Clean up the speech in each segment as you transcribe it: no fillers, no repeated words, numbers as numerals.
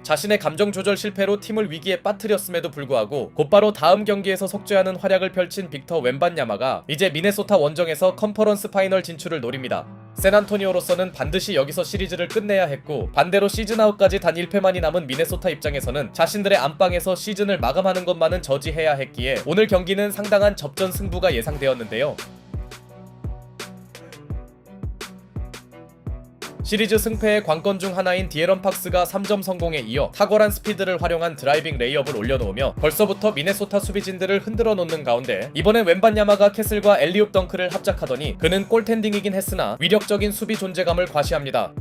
자신의 감정 조절 실패로 팀을 위기에 빠뜨렸음에도 불구하고 곧바로 다음 경기에서 속죄하는 활약을 펼친 빅터 웬반야마가 이제 미네소타 원정에서 컨퍼런스 파이널 진출을 노립니다. 샌안토니오로서는 반드시 여기서 시리즈를 끝내야 했고, 반대로 시즌 아웃까지 단 1패만이 남은 미네소타 입장에서는 자신들의 안방에서 시즌을 마감하는 것만은 저지해야 했기에 오늘 경기는 상당한 접전 승부가 예상되었는데요. 시리즈 승패의 관건 중 하나인 디에런 팍스가 3점 성공에 이어 탁월한 스피드를 활용한 드라이빙 레이업을 올려놓으며 벌써부터 미네소타 수비진들을 흔들어 놓는 가운데, 이번엔 웬반야마가 캐슬과 엘리옵 덩크를 합작하더니 그는 골텐딩이긴 했으나 위력적인 수비 존재감을 과시합니다.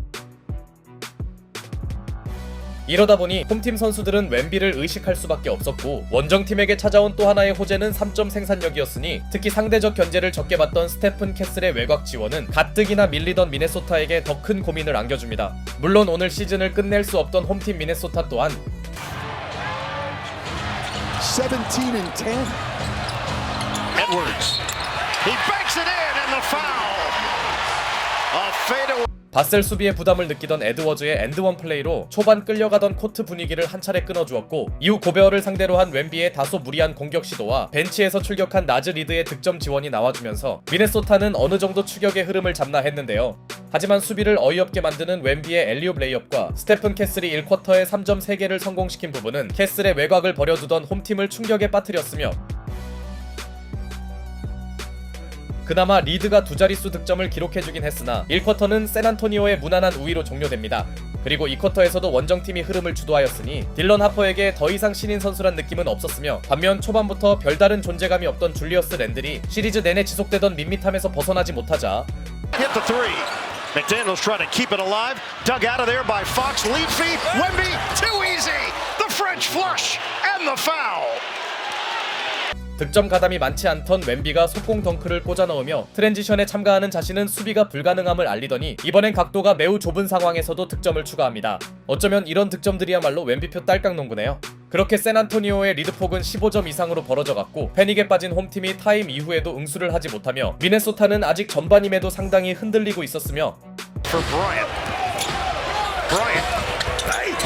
이러다 보니 홈팀 선수들은 웬비를 의식할 수밖에 없었고, 원정팀에게 찾아온 또 하나의 호재는 3점 생산력이었으니 특히 상대적 견제를 적게 받던 스테픈 캐슬의 외곽 지원은 가뜩이나 밀리던 미네소타에게 더 큰 고민을 안겨줍니다. 물론 오늘 시즌을 끝낼 수 없던 홈팀 미네소타 또한 17-10. Edwards. He banks it in and the foul. A fadeaway. 바셀 수비의 부담을 느끼던 에드워즈의 엔드원 플레이로 초반 끌려가던 코트 분위기를 한 차례 끊어주었고, 이후 고베어를 상대로 한 웬비의 다소 무리한 공격 시도와 벤치에서 출격한 나즈 리드의 득점 지원이 나와주면서 미네소타는 어느 정도 추격의 흐름을 잡나 했는데요. 하지만 수비를 어이없게 만드는 웬비의 엘리옵 레이업과 스테픈 캐슬이 1쿼터에 3점 3개를 성공시킨 부분은 캐슬의 외곽을 버려두던 홈팀을 충격에 빠뜨렸으며, 그나마 리드가 두 자릿수 득점을 기록해주긴 했으나 1쿼터는 샌안토니오의 무난한 우위로 종료됩니다. 그리고 2쿼터에서도 원정팀이 흐름을 주도하였으니 딜런 하퍼에게 더 이상 신인 선수란 느낌은 없었으며, 반면 초반부터 별다른 존재감이 없던 줄리어스 랜들이 시리즈 내내 지속되던 밋밋함에서 벗어나지 못하자 Hit the three. McDaniels trying to keep it alive. Dug out of there by Fox. Lead feed. Wemby. Too easy. The French flush and the foul. 득점 가담이 많지 않던 웬비가 속공 덩크를 꽂아 넣으며 트랜지션에 참가하는 자신은 수비가 불가능함을 알리더니 이번엔 각도가 매우 좁은 상황에서도 득점을 추가합니다. 어쩌면 이런 득점들이야말로 웬비표 딸깍 농구네요. 그렇게 샌안토니오의 리드폭은 15점 이상으로 벌어져갔고, 패닉에 빠진 홈팀이 타임 이후에도 응수를 하지 못하며 미네소타는 아직 전반임에도 상당히 흔들리고 있었으며, For Bryant. Bryant.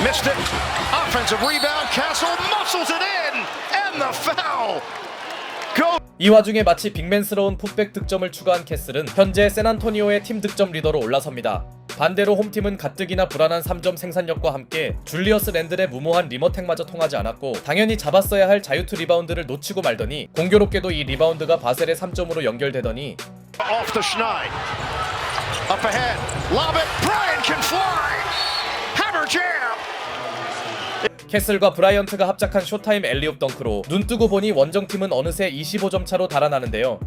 Missed it. Offensive rebound. Castle muscles it in. And the foul. Go. 이 와중에 마치 빅맨스러운 풋백 득점을 추가한 캐슬은 현재 샌안토니오의 팀 득점 리더로 올라섭니다. 반대로 홈팀은 가뜩이나 불안한 3점 생산력과 함께 줄리어스 랜들의 무모한 리머텍마저 통하지 않았고, 당연히 잡았어야 할 자유투 리바운드를 놓치고 말더니 공교롭게도 이 리바운드가 바셀의 3점으로 연결되더니 Off the Schneid. Up ahead. Lob it. Bryant can fly. Hammer jam. 캐슬과 브라이언트가 합작한 쇼타임 엘리옵 덩크로 눈뜨고 보니 원정팀은 어느새 25점 차로 달아나는데요.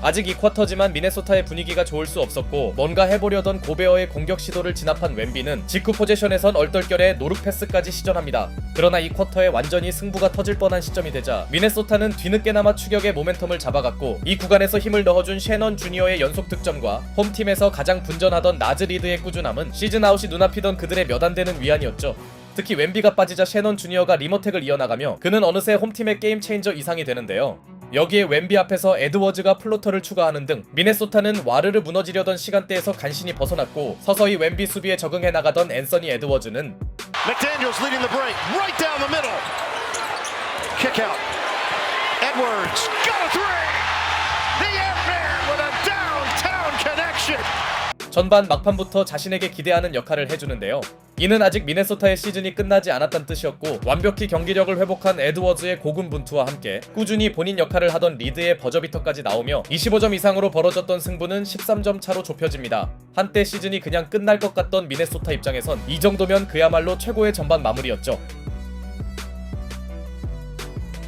아직 2쿼터지만 미네소타의 분위기가 좋을 수 없었고, 뭔가 해보려던 고베어의 공격 시도를 진압한 웬비는 직구 포지션에선 얼떨결에 노룩 패스까지 시전합니다. 그러나 2쿼터에 완전히 승부가 터질 뻔한 시점이 되자 미네소타는 뒤늦게나마 추격의 모멘텀을 잡아갔고, 이 구간에서 힘을 넣어준 셰넌 주니어의 연속 득점과 홈팀에서 가장 분전하던 나즈 리드의 꾸준함은 시즌 아웃이 눈앞이던 그들의 몇 안 되는 위안이었죠. 특히 웬비가 빠지자 셰넌 주니어가 리머텍을 이어나가며 그는 어느새 홈팀의 게임 체인저 이상이 되는데요. 여기에 웬비 앞에서 에드워즈가 플로터를 추가하는 등 미네소타는 와르르 무너지려던 시간대에서 간신히 벗어났고, 서서히 웬비 수비에 적응해 나가던 앤서니 에드워즈는 McDaniels leading the break. Right down the middle. Kick out. Edwards. Got a three. The Ant-Man with a downtown connection. 전반 막판부터 자신에게 기대하는 역할을 해주는데요. 이는 아직 미네소타의 시즌이 끝나지 않았다는 뜻이었고, 완벽히 경기력을 회복한 에드워즈의 고군분투와 함께 꾸준히 본인 역할을 하던 리드의 버저비터까지 나오며 25점 이상으로 벌어졌던 승부는 13점 차로 좁혀집니다. 한때 시즌이 그냥 끝날 것 같던 미네소타 입장에선 이 정도면 그야말로 최고의 전반 마무리였죠.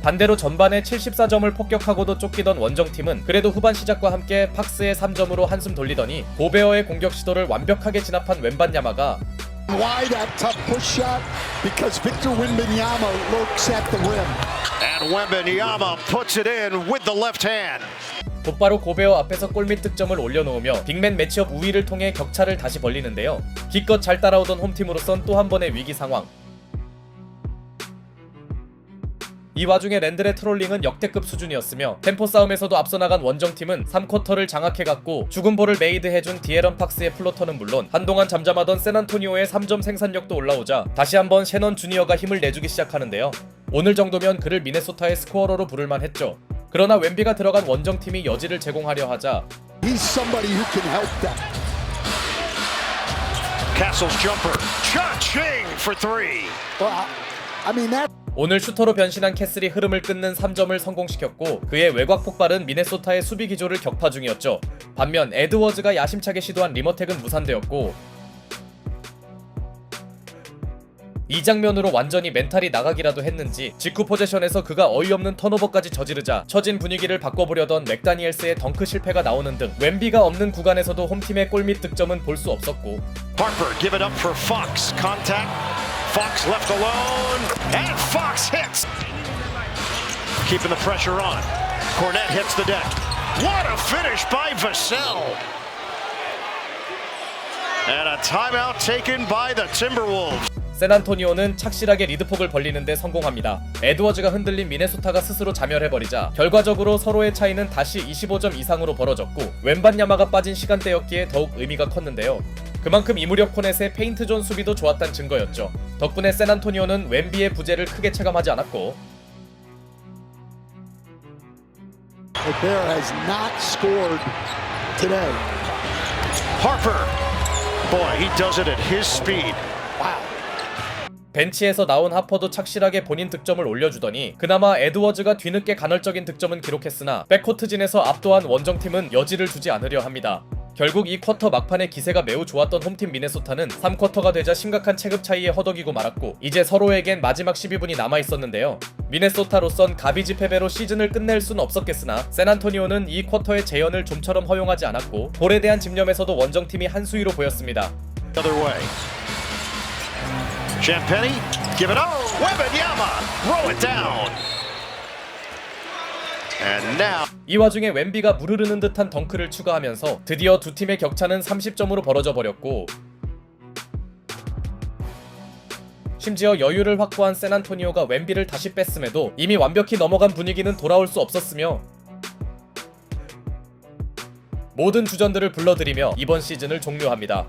반대로 전반에 74점을 폭격하고도 쫓기던 원정팀은 그래도 후반 시작과 함께 팍스의 3점으로 한숨 돌리더니 고베어의 공격 시도를 완벽하게 진압한 웬반야마가 Why that tough push shot? Because Victor Wembanyama looks at the rim. And Wembanyama puts it in with the left hand. 곧바로 고베어 앞에서 골밑 득점을 올려놓으며 빅맨 매치업 우위를 통해 격차를 다시 벌리는데요. 기껏 잘 따라오던 홈팀으로선 또 한 번의 위기 상황. 이 와중에 랜들의 트롤링은 역대급 수준이었으며 템포 싸움에서도 앞서 나간 원정팀은 3쿼터를 장악해갔고 죽은 볼을 메이드해준 디에런 팍스의 플로터는 물론 한동안 잠잠하던 샌안토니오의 3점 생산력도 올라오자 다시 한번 셰넌 주니어가 힘을 내주기 시작하는데요. 오늘 정도면 그를 미네소타의 스코어러로 부를만 했죠. 그러나 웬비가 들어간 원정팀이 여지를 제공하려 하자 He's somebody who can help them. Castle's jumper. Cha-ching for three. Well, I mean that. 오늘 슈터로 변신한 캐슬이 흐름을 끊는 3점을 성공시켰고 그의 외곽 폭발은 미네소타의 수비 기조를 격파 중이었죠. 반면 에드워즈가 야심차게 시도한 리머텍은 무산되었고 이 장면으로 완전히 멘탈이 나가기라도 했는지 직후 포제션에서 그가 어이없는 턴오버까지 저지르자 처진 분위기를 바꿔보려던 맥다니엘스의 덩크 실패가 나오는 등 웬비가 없는 구간에서도 홈팀의 골 및 득점은 볼 수 없었고 Harper give it up for Fox. Contact. Fox left alone. And Fox hits. Keeping the pressure on. Cornette hits the deck. What a finish by Vassell. And a timeout taken by the Timberwolves. 샌안토니오는 착실하게 리드폭을 벌리는데 성공합니다. 에드워즈가 흔들린 미네소타가 스스로 자멸해버리자 결과적으로 서로의 차이는 다시 25점 이상으로 벌어졌고 웬반야마가 빠진 시간대였기에 더욱 의미가 컸는데요. 그만큼 이 무렵 코넷의 페인트존 수비도 좋았단 증거였죠. 덕분에 샌안토니오는 웬비의 부재를 크게 체감하지 않았고 The Bear has not scored today. Harper. Boy, he does it at his speed. Wow. 벤치에서 나온 하퍼도 착실하게 본인 득점을 올려주더니 그나마 에드워즈가 뒤늦게 간헐적인 득점은 기록했으나 백코트진에서 압도한 원정팀은 여지를 주지 않으려 합니다. 결국 이 쿼터 막판의 기세가 매우 좋았던 홈팀 미네소타는 3쿼터가 되자 심각한 체급 차이에 허덕이고 말았고 이제 서로에겐 마지막 12분이 남아있었는데요. 미네소타로선 가비지 패배로 시즌을 끝낼 순 없었겠으나 샌안토니오는 이 쿼터의 재현을 좀처럼 허용하지 않았고 볼에 대한 집념에서도 원정팀이 한 수위로 보였습니다. Other way. Champagny, give it up. Wembanyama, throw it down. And now. 이 와중에 웬비가 무르르는 듯한 덩크를 추가하면서 드디어 두 팀의 격차는 30점으로 벌어져 버렸고 심지어 여유를 확보한 샌안토니오가 웬비를 다시 뺐음에도 이미 완벽히 넘어간 분위기는 돌아올 수 없었으며 모든 주전들을 불러들이며 이번 시즌을 종료합니다.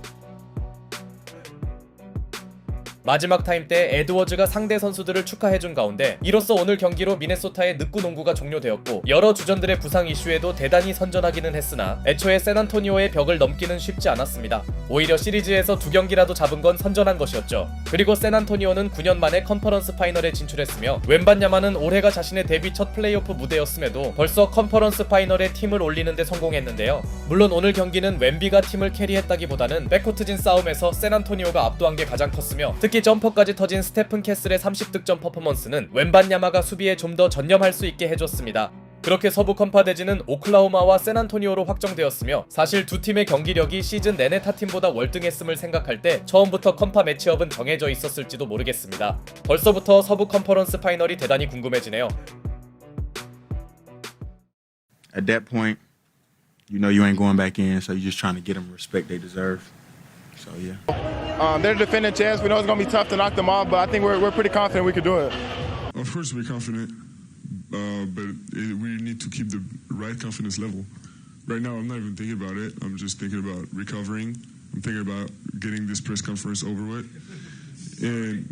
마지막 타임 때 에드워즈가 상대 선수들을 축하해준 가운데 이로써 오늘 경기로 미네소타의 늑구 농구가 종료되었고 여러 주전들의 부상 이슈에도 대단히 선전하기는 했으나 애초에 샌안토니오의 벽을 넘기는 쉽지 않았습니다. 오히려 시리즈에서 2경기라도 잡은 건 선전한 것이었죠. 그리고 샌안토니오는 9년 만에 컨퍼런스 파이널에 진출했으며 웬반야마는 올해가 자신의 데뷔 첫 플레이오프 무대였음에도 벌써 컨퍼런스 파이널에 팀을 올리는 데 성공했는데요. 물론 오늘 경기는 웬비가 팀을 캐리했다기보다는 백코트진 싸움에서 샌안토니오가 압도한 게 가장 컸으며 특히 점퍼까지 터진 스테픈 캐슬의 30득점 퍼포먼스는 웬반야마가 수비에 좀 더 전념할 수 있게 해줬습니다. 그렇게 서부 컨파 대진은 오클라호마와 샌안토니오로 확정되었으며 사실 두 팀의 경기력이 시즌 내내 타 팀보다 월등했음을 생각할 때 처음부터 컨파 매치업은 정해져 있었을지도 모르겠습니다. 벌써부터 서부 컨퍼런스 파이널이 대단히 궁금해지네요. At that point, you know you ain't going back in, so you're just trying to get them the respect they deserve. So yeah. They're the defending champs. We know it's going to be tough to knock them off, but I think we're pretty confident we could do it. Of course, we're confident, but we need to keep the right confidence level. Right now, I'm not even thinking about it. I'm just thinking about recovering. I'm thinking about getting this press conference over with, and